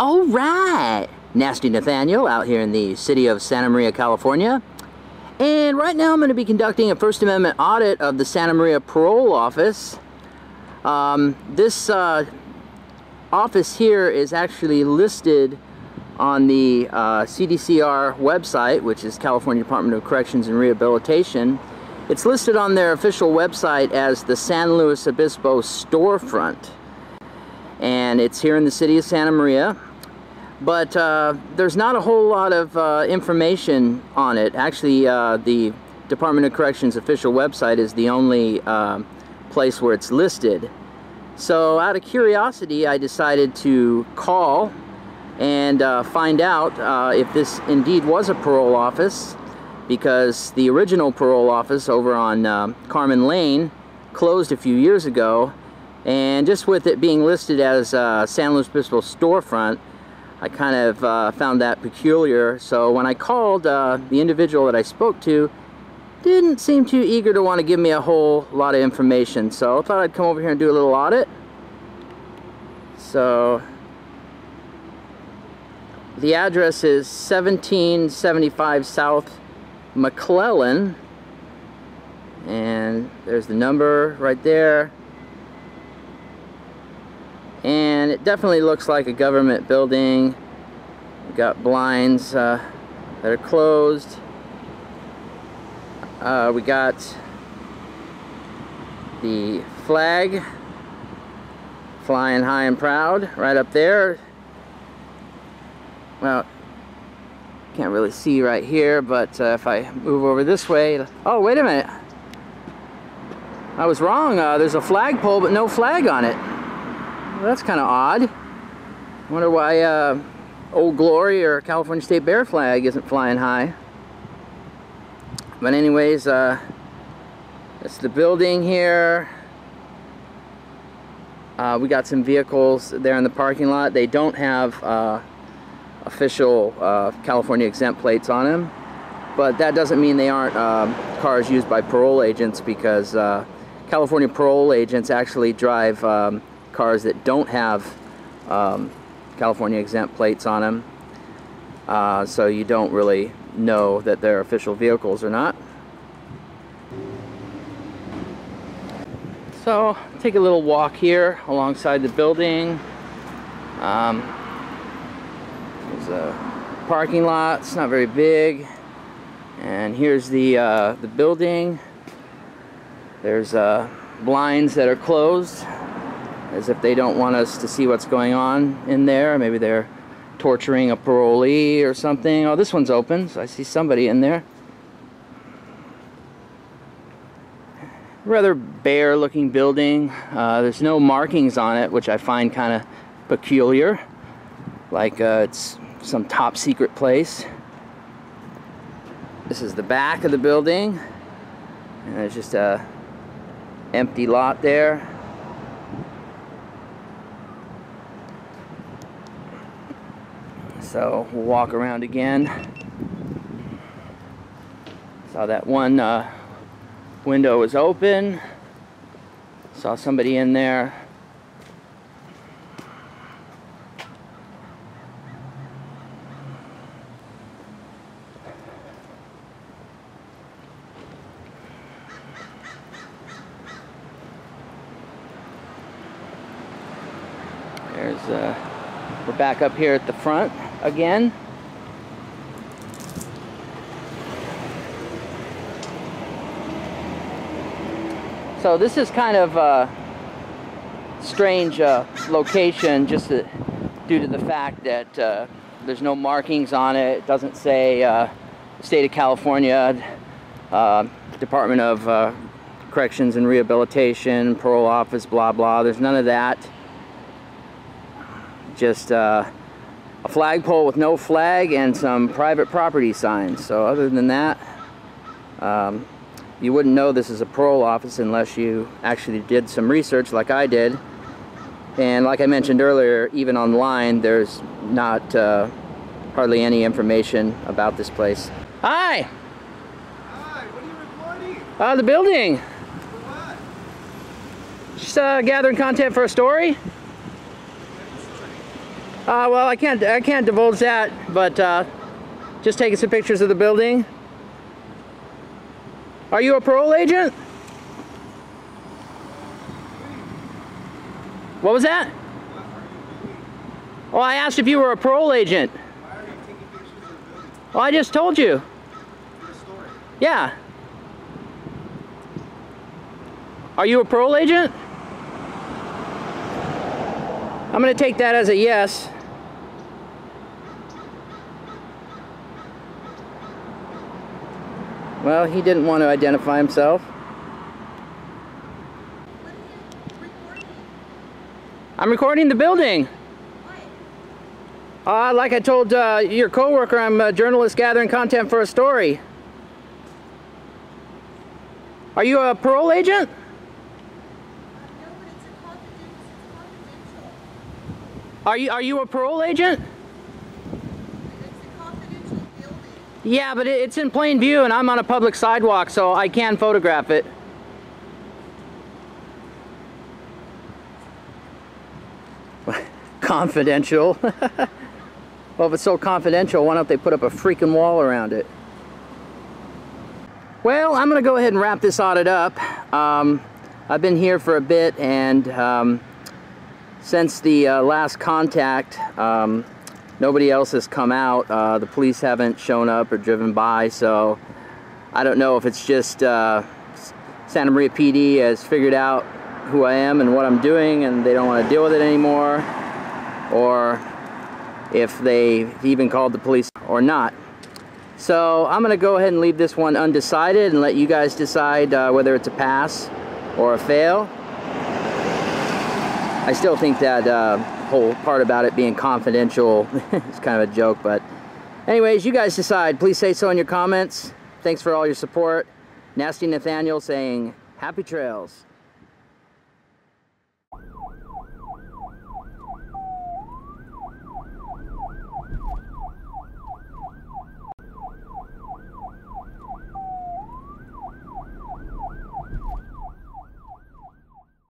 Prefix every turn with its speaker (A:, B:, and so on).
A: All right, Nasty Nathaniel out here in the city of Santa Maria, California. And right now I'm going to be conducting a First Amendment audit of the Santa Maria Parole Office. This office here is actually listed on the CDCR website, which is California Department of Corrections and Rehabilitation. It's listed on their official website as the San Luis Obispo storefront. And it's here in the city of Santa Maria. But there's not a whole lot of information on it. Actually, the Department of Corrections official website is the only place where it's listed. So out of curiosity, I decided to call and find out if this indeed was a parole office, because the original parole office over on Carmen Lane closed a few years ago. And just with it being listed as San Luis Obispo storefront, I kind of found that peculiar. So when I called, the individual that I spoke to didn't seem too eager to want to give me a whole lot of information. So I thought I'd come over here and do a little audit. So the address is 1775 South McClellan, and there's the number right there. And it definitely looks like a government building. We've got blinds that are closed. We got the flag flying high and proud right up there. Well, can't really see right here, but if I move over this way... Oh, wait a minute. I was wrong. There's a flagpole, but no flag on it. Well, that's kind of odd. Wonder why Old Glory or California State Bear flag isn't flying high. But anyways, that's the building here. We got some vehicles there in the parking lot. They don't have official California exempt plates on them, but that doesn't mean they aren't cars used by parole agents, because California parole agents actually drive cars that don't have California exempt plates on them, so you don't really know that they're official vehicles or not. So take a little walk here alongside the building. There's a parking lot. It's not very big, and here's the building. There's blinds that are closed, as if they don't want us to see what's going on in there. Maybe they're torturing a parolee or something. Oh, this one's open, so I see somebody in there. Rather bare looking building. There's no markings on it, which I find kind of peculiar, like it's some top secret place. This is the back of the building, and there's just a empty lot there. So we'll walk around again. Saw that one window was open. Saw somebody in there. We're back up here at the front again. So this is kind of a strange location, just due to the fact that there's no markings on it. It doesn't say State of California, Department of Corrections and Rehabilitation, Parole Office, blah blah. There's none of that. Just a flagpole with no flag and some private property signs. So other than that, you wouldn't know this is a parole office unless you actually did some research like I did. And like I mentioned earlier, even online, there's not hardly any information about this place. Hi!
B: Hi, what are you recording?
A: The building.
B: For what?
A: Just gathering content for a story. Well, I can't divulge that, but just taking some pictures of the building. Are you a parole agent? What was that? Oh, I asked if you were a parole agent.
B: Why are you taking pictures of the building?
A: Well, I just told you.
B: For the story.
A: Yeah. Are you a parole agent? I'm going to take that as a yes. Well, he didn't want to identify himself. I'm recording the building. Like I told your coworker, I'm a journalist gathering content for a story. Are you a parole agent?
C: No, but it's confidential.
A: Are you a parole agent?
C: It's a confidential building.
A: Yeah, but it's in plain view and I'm on a public sidewalk, so I can photograph it. Confidential. Well, if it's so confidential, why don't they put up a freaking wall around it? Well, I'm going to go ahead and wrap this audit up. I've been here for a bit, and since the last contact, nobody else has come out. The police haven't shown up or driven by, so I don't know if it's just Santa Maria PD has figured out who I am and what I'm doing, and they don't want to deal with it anymore, or if they even called the police or not. So I'm going to go ahead and leave this one undecided and let you guys decide whether it's a pass or a fail. I still think that whole part about it being confidential is kind of a joke, but anyways, you guys decide. Please say so in your comments. Thanks for all your support. Nasty Nathaniel saying happy trails.